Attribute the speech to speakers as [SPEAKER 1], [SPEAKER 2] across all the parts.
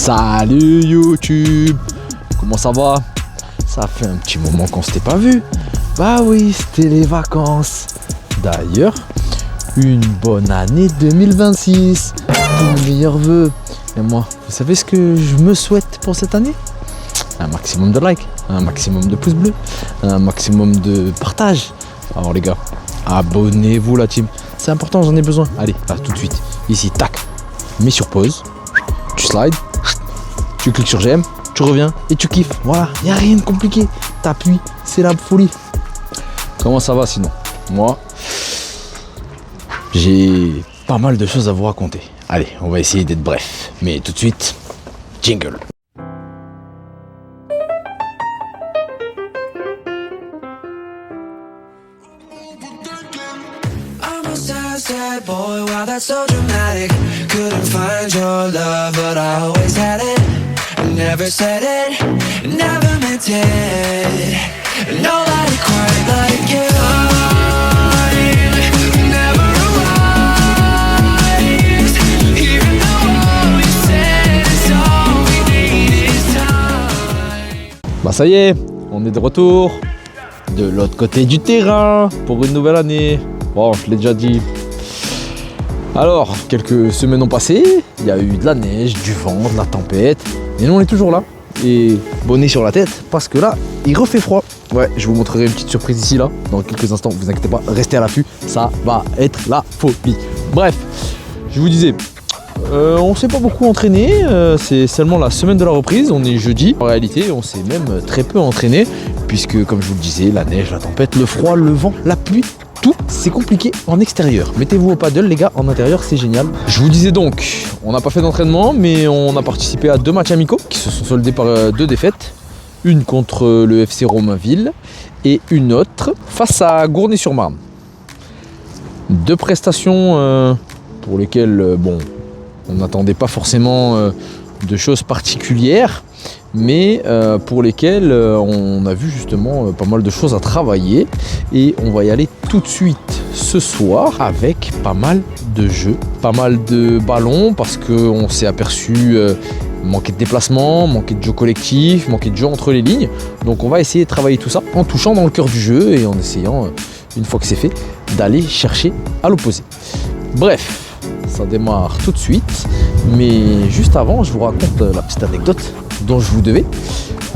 [SPEAKER 1] Salut YouTube, comment ça va? Ça fait un petit moment qu'on s'était pas vu. Bah oui, c'était les vacances. D'ailleurs, une bonne année 2026. Tous mes meilleurs vœux. Et moi, vous savez ce que je me souhaite pour cette année? Un maximum de likes, un maximum de pouces bleus, un maximum de partage. Alors les gars, abonnez-vous la team. C'est important, j'en ai besoin. Allez, là tout de suite. Ici, tac. Mets sur pause. Tu slides. Tu cliques sur j'aime. Tu reviens et tu kiffes. Voilà, il n'y a rien de compliqué. T'appuies, c'est la folie. Comment ça va sinon? Moi, j'ai pas mal de choses à vous raconter. Allez, on va essayer d'être bref. Mais tout de suite, jingle.
[SPEAKER 2] Sad boy, wow, that's so dramatic. Couldn't find your love, but I always had it. Never said it, never meant it. Nobody quite like you. Never arrives, even though all we said is all we need is time.
[SPEAKER 1] Bah ça y est, on est de retour de l'autre côté du terrain pour une nouvelle année. Bon, je l'ai déjà dit. Alors, quelques semaines ont passé, il y a eu de la neige, du vent, de la tempête, et nous on est toujours là, et bonnet sur la tête, parce que là, il refait froid. Ouais, je vous montrerai une petite surprise ici, là, dans quelques instants, vous inquiétez pas, restez à l'affût, ça va être la folie. Bref, je vous disais, on s'est pas beaucoup entraîné, c'est seulement la semaine de la reprise, on est jeudi. En réalité, on s'est même très peu entraîné, puisque comme je vous le disais, la neige, la tempête, le froid, le vent, la pluie, tout, c'est compliqué en extérieur. Mettez-vous au paddle les gars, en intérieur c'est génial. Je vous disais donc, on n'a pas fait d'entraînement, mais on a participé à 2 matchs amicaux qui se sont soldés par 2 défaites. Une contre le FC Romainville et une autre face à Gournay-sur-Marne. 2 prestations pour lesquelles, bon, on n'attendait pas forcément de choses particulières, mais pour lesquelles on a vu justement pas mal de choses à travailler, et on va y aller tout de suite ce soir avec pas mal de jeux, pas mal de ballons, parce qu'on s'est aperçu manquer de déplacement, manquer de jeu collectif, manquer de jeu entre les lignes. Donc on va essayer de travailler tout ça en touchant dans le cœur du jeu et en essayant, une fois que c'est fait, d'aller chercher à l'opposé. Bref, ça démarre tout de suite, mais juste avant, je vous raconte la petite anecdote dont je vous devais.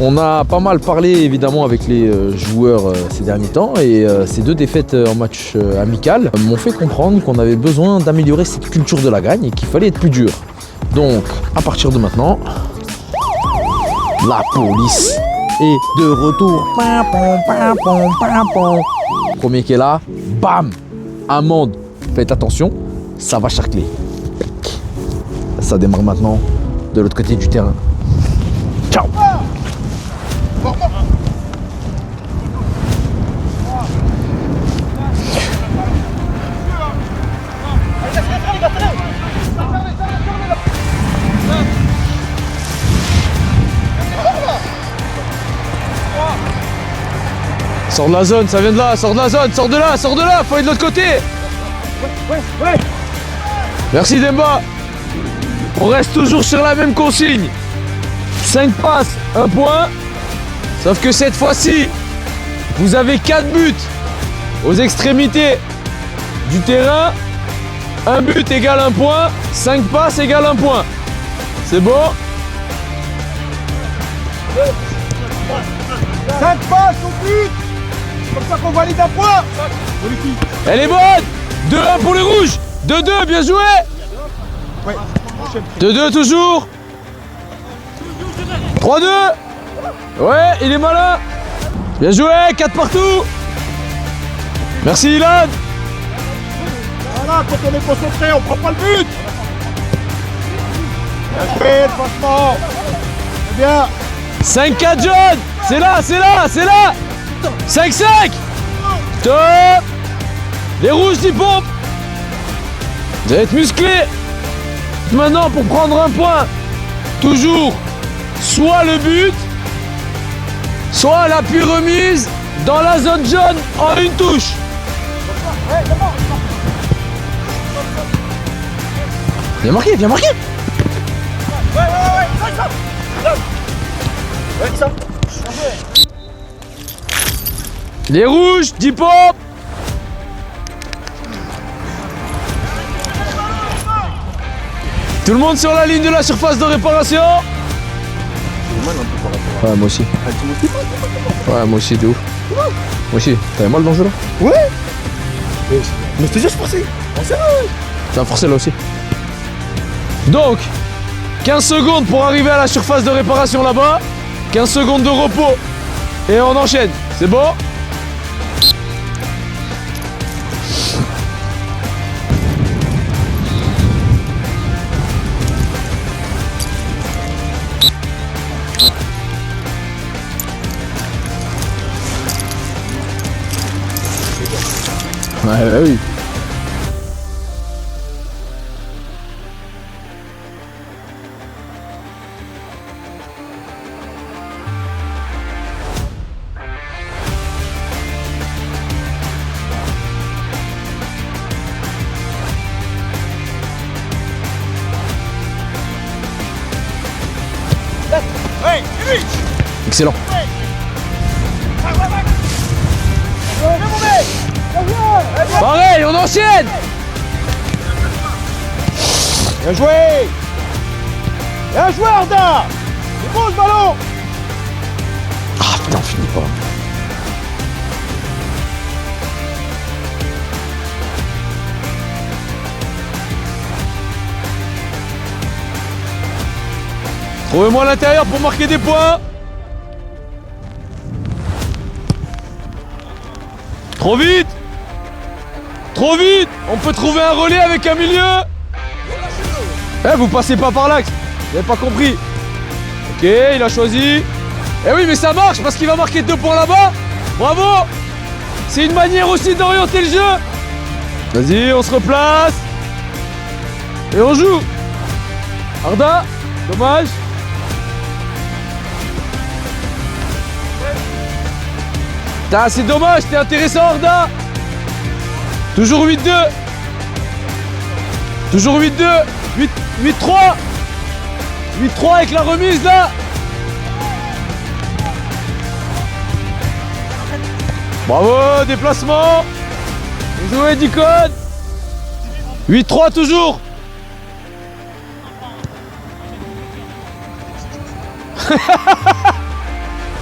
[SPEAKER 1] On a pas mal parlé évidemment avec les joueurs ces derniers temps, et ces 2 défaites en match amical m'ont fait comprendre qu'on avait besoin d'améliorer cette culture de la gagne et qu'il fallait être plus dur. Donc à partir de maintenant, la police est de retour. Premier qui est là, bam, amende, faites attention, ça va charcler. Ça démarre maintenant de l'autre côté du terrain. Ciao. Sors de la zone, ça vient de là, sors de la zone, sors de là, faut aller de l'autre côté. Ouais. Merci Demba. On reste toujours sur la même consigne. 5 passes, 1 point. Sauf que cette fois-ci, vous avez 4 buts aux extrémités du terrain. 1 but égale 1 point, 5 passes égale 1 point. C'est bon?
[SPEAKER 3] 5 passes au but. Comme ça qu'on valide un point.
[SPEAKER 1] Elle est bonne. 2-1 pour les rouges. 2-2, bien joué.
[SPEAKER 3] Ouais.
[SPEAKER 1] 2-2 toujours. 3-2. Ouais, il est malin. Bien joué, 4 partout. Merci Ilan.
[SPEAKER 3] Voilà, quand on est concentré, on prend pas le but. Bien joué, franchement. C'est bien.
[SPEAKER 1] 5-4 John. C'est là. 5-5. Top. Les rouges d'y pompe. Vous allez être musclés. Maintenant, pour prendre un point, toujours soit le but, soit l'appui remise dans la zone jaune en une touche. Viens marquer, viens marquer.
[SPEAKER 3] Ouais, Ouais, ça.
[SPEAKER 1] Les rouges, 10 pompes. Tout le monde sur la ligne de la surface de réparation. Ouais, moi aussi. Ouais, moi aussi, de ouf. Moi aussi. T'avais mal dans le jeu là?
[SPEAKER 3] Ouais. Mais je te jure, je pensais.
[SPEAKER 1] T'as forcé là aussi. Donc, 15 secondes pour arriver à la surface de réparation là-bas. 15 secondes de repos. Et on enchaîne. C'est bon? Ouais, bah oui.
[SPEAKER 3] Ouais, lui.
[SPEAKER 1] Excellent. Pareil, on enchaîne.
[SPEAKER 3] Bien joué. Bien joué, Arda. C'est bon, ce ballon.
[SPEAKER 1] Ah putain, on finit pas. Trouvez-moi à l'intérieur pour marquer des points. Trop vite. Trop vite. On peut trouver un relais avec un milieu. Eh, vous passez pas par l'axe. Vous n'avez pas compris. Ok, il a choisi. Eh oui, mais ça marche parce qu'il va marquer 2 points là-bas. Bravo. C'est une manière aussi d'orienter le jeu. Vas-y, on se replace. Et on joue. Arda, dommage. C'est dommage, t'es intéressant Arda. Toujours 8-2. Toujours 8-2. 8-3. 8-3 avec la remise là. Bravo, déplacement. Bien joué Dicon. 8-3 toujours.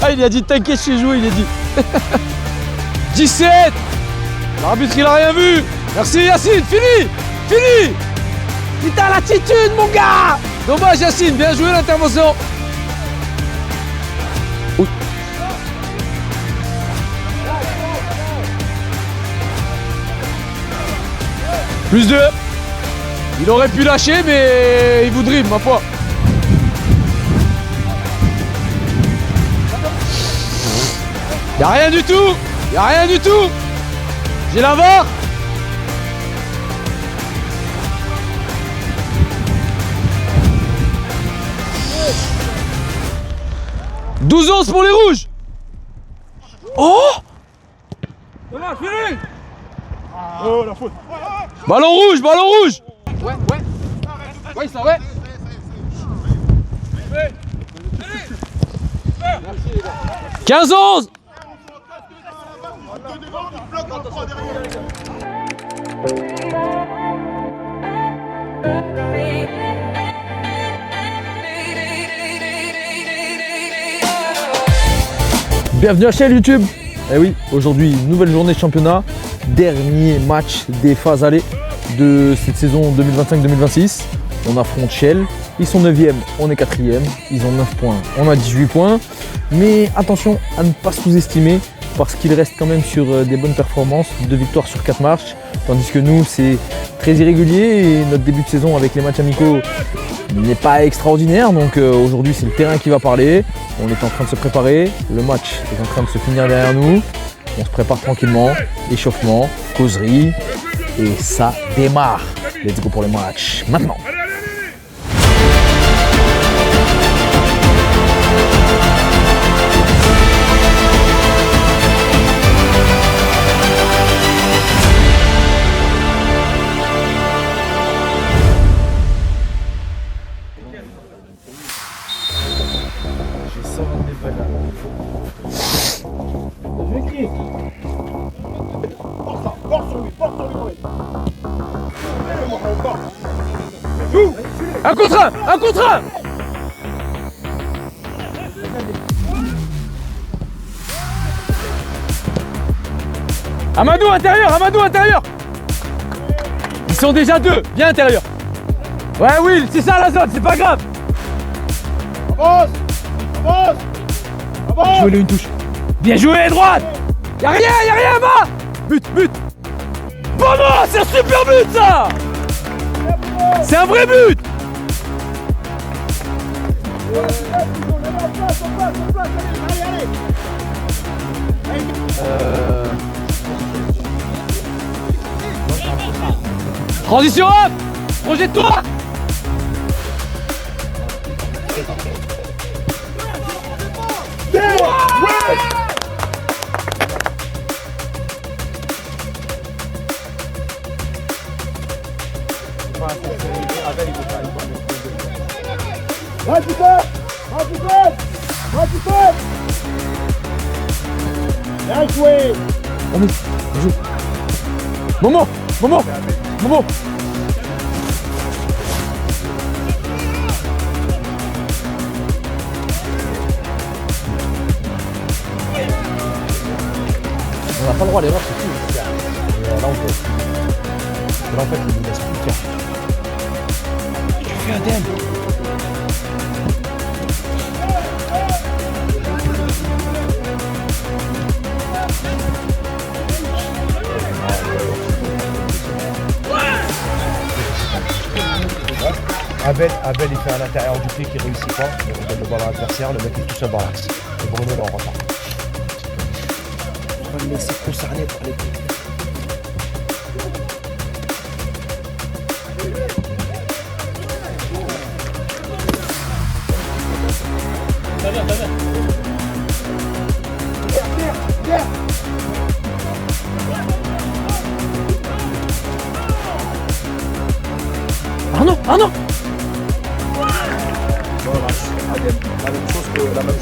[SPEAKER 1] Ah, il a dit t'inquiète, je sais jouer, il a dit. 17. L'arbitre il a rien vu. Merci Yacine, fini. Fini. Putain l'attitude mon gars. Dommage Yacine, bien joué l'intervention. Oui. Plus 2. Il aurait pu lâcher mais il vous dribble ma foi. Y'a rien du tout. Y'a rien du tout. J'ai la VAR. « 12-11 pour les rouges. Oh.
[SPEAKER 3] Oh, la faute.
[SPEAKER 1] Ballon rouge, ballon rouge.
[SPEAKER 4] Ouais. Ouais, ça, ouais.
[SPEAKER 1] 15-11. Bienvenue à la chaîne YouTube. Eh oui, aujourd'hui, nouvelle journée de championnat. Dernier match des phases allées de cette saison 2025-2026. On affronte Shell. Ils sont 9e, on est 4e. Ils ont 9 points, on a 18 points. Mais attention à ne pas sous-estimer parce qu'ils restent quand même sur des bonnes performances. 2 victoires sur 4 matchs. Tandis que nous, c'est très irrégulier et notre début de saison avec les matchs amicaux n'est pas extraordinaire. Donc aujourd'hui, c'est le terrain qui va parler. On est en train de se préparer. Le match est en train de se finir derrière nous. On se prépare tranquillement. Échauffement, causerie. Et ça démarre. Let's go pour le match. Maintenant.
[SPEAKER 3] Je vais crier. Porte sur lui, ouais. Joue.
[SPEAKER 4] Un contre un. Un contre un. Amadou intérieur. Amadou intérieur. Ils sont déjà deux. Viens intérieur. Ouais Will, c'est ça la zone, c'est pas grave.
[SPEAKER 3] Avance. Avance. Avance.
[SPEAKER 4] Jouez-le une touche. Bien joué, droite. Y'a rien, va. But. Bon, c'est un super but ça. C'est un vrai but. Transition up. Projette-toi.
[SPEAKER 3] Bien joué.
[SPEAKER 4] Momo.
[SPEAKER 1] On n'a pas le droit à l'erreur, c'est tout. Et là, on peut. Là, en fait, il nous laisse plus le temps. Tu fais un DM.
[SPEAKER 3] Abel il fait à l'intérieur du pied qui réussit pas, il donne le ballon à l'adversaire, le mec est tout seul dans l'axe. Et Bruno est en retard. On va le laisser concerné par les coups.
[SPEAKER 4] Arnaud.
[SPEAKER 3] La même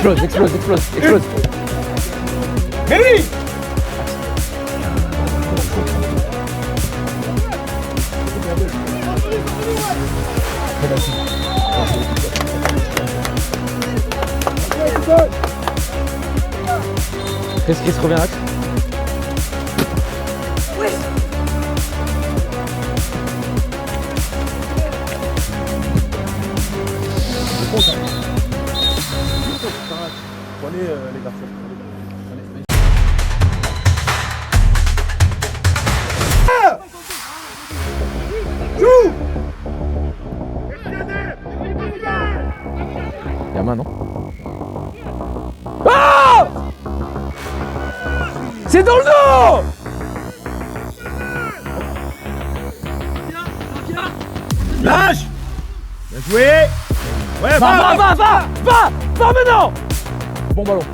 [SPEAKER 3] chose.
[SPEAKER 4] Explose.
[SPEAKER 3] Mais oui.
[SPEAKER 4] Chris revient à l'axe.
[SPEAKER 3] Prenez les garçons. Joue.
[SPEAKER 1] Y'a main, non?
[SPEAKER 4] Ah! C'est dans le dos!
[SPEAKER 3] Lâche. Bien joué. Ouais,
[SPEAKER 4] Va maintenant!
[SPEAKER 1] Bon ballon.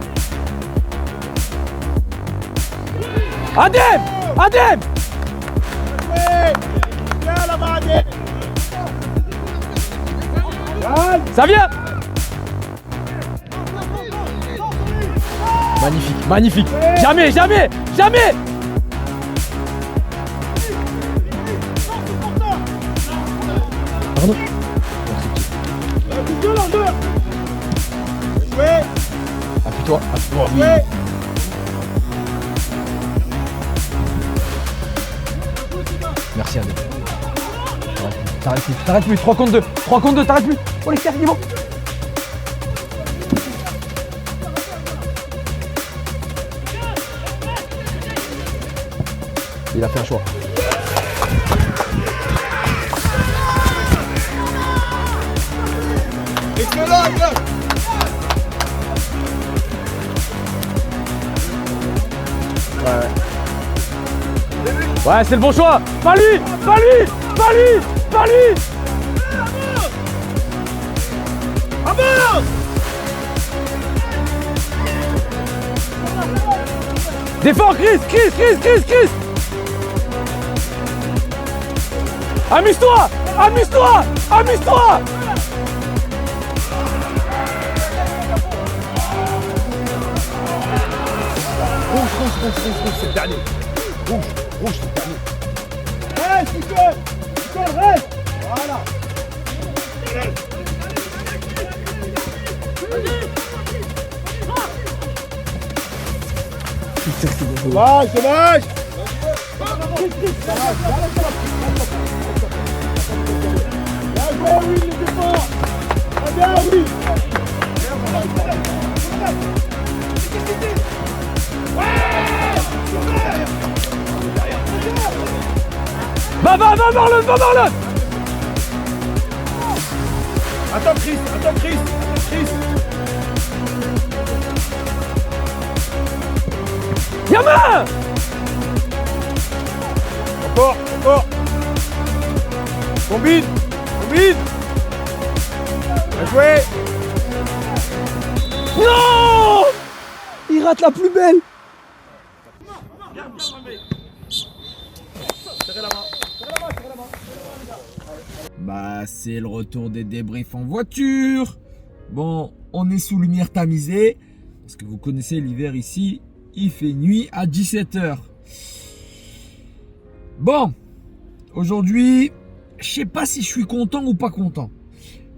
[SPEAKER 4] Adem!
[SPEAKER 3] Ouais. Viens là-bas, Adem.
[SPEAKER 4] Ça vient! Magnifique! Jamais!
[SPEAKER 1] Arnaud.
[SPEAKER 3] Ouais.
[SPEAKER 1] Appuie-toi.
[SPEAKER 3] Ouais.
[SPEAKER 1] Merci Adem.
[SPEAKER 4] T'arrêtes plus, 3 contre 2, t'arrêtes plus! Oh les gars, il est bon!
[SPEAKER 1] Il a fait un choix.
[SPEAKER 4] Ouais, c'est le bon choix! Pas lui!
[SPEAKER 3] Avance.
[SPEAKER 4] Défends, Chris! Amuse-toi! Amuse-toi! Amuse-toi!
[SPEAKER 3] Rouge, c'est le dernier. Rouge, c'est le dernier. Reste, Nicole, reste. Voilà. Dommage. Bien joué, oui, les efforts. Bien, oui.
[SPEAKER 4] Va Marlon!
[SPEAKER 3] Attends, Chris.
[SPEAKER 4] Yamin!
[SPEAKER 3] Encore. Combine. Bien joué.
[SPEAKER 4] Non! Il rate la plus belle.
[SPEAKER 1] Bah, c'est le retour des débriefs en voiture. Bon, on est sous lumière tamisée. Parce que vous connaissez l'hiver ici, il fait nuit à 17h. Bon, aujourd'hui, je sais pas si je suis content ou pas content.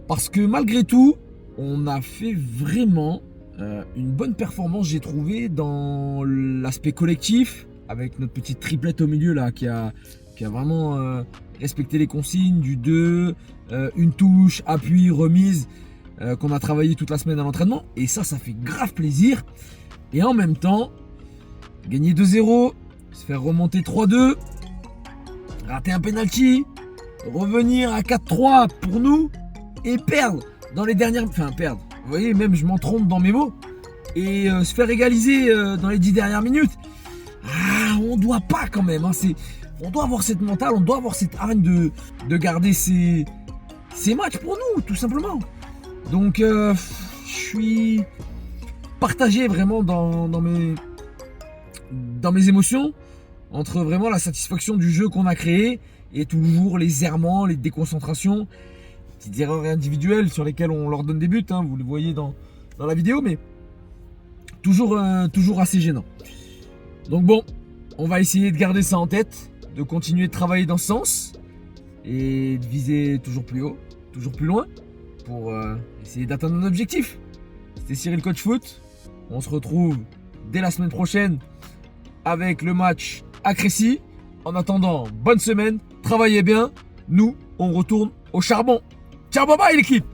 [SPEAKER 1] Parce que malgré tout, on a fait vraiment une bonne performance, j'ai trouvé, dans l'aspect collectif. Avec notre petite triplette au milieu là, qui a vraiment respecté les consignes du 2, une touche, appui, remise, qu'on a travaillé toute la semaine à l'entraînement. Et ça fait grave plaisir. Et en même temps, gagner 2-0, se faire remonter 3-2, rater un penalty, revenir à 4-3 pour nous et perdre dans les dernières... Enfin, perdre. Vous voyez, même je m'en trompe dans mes mots. Et se faire égaliser dans les 10 dernières minutes. Ah, on doit pas quand même. Hein, on doit avoir cette mentale, on doit avoir cette hargne de garder ces matchs pour nous, tout simplement. Donc, je suis partagé vraiment dans mes émotions, entre vraiment la satisfaction du jeu qu'on a créé et toujours les errements, les déconcentrations, petites erreurs individuelles sur lesquelles on leur donne des buts, hein, vous le voyez dans la vidéo, mais toujours assez gênant. Donc bon, on va essayer de garder ça en tête, de continuer de travailler dans ce sens et de viser toujours plus haut, toujours plus loin pour essayer d'atteindre un objectif. C'était Cyril Coach Foot. On se retrouve dès la semaine prochaine avec le match à Crécy. En attendant, bonne semaine, travaillez bien. Nous, on retourne au charbon. Ciao, bye bye l'équipe!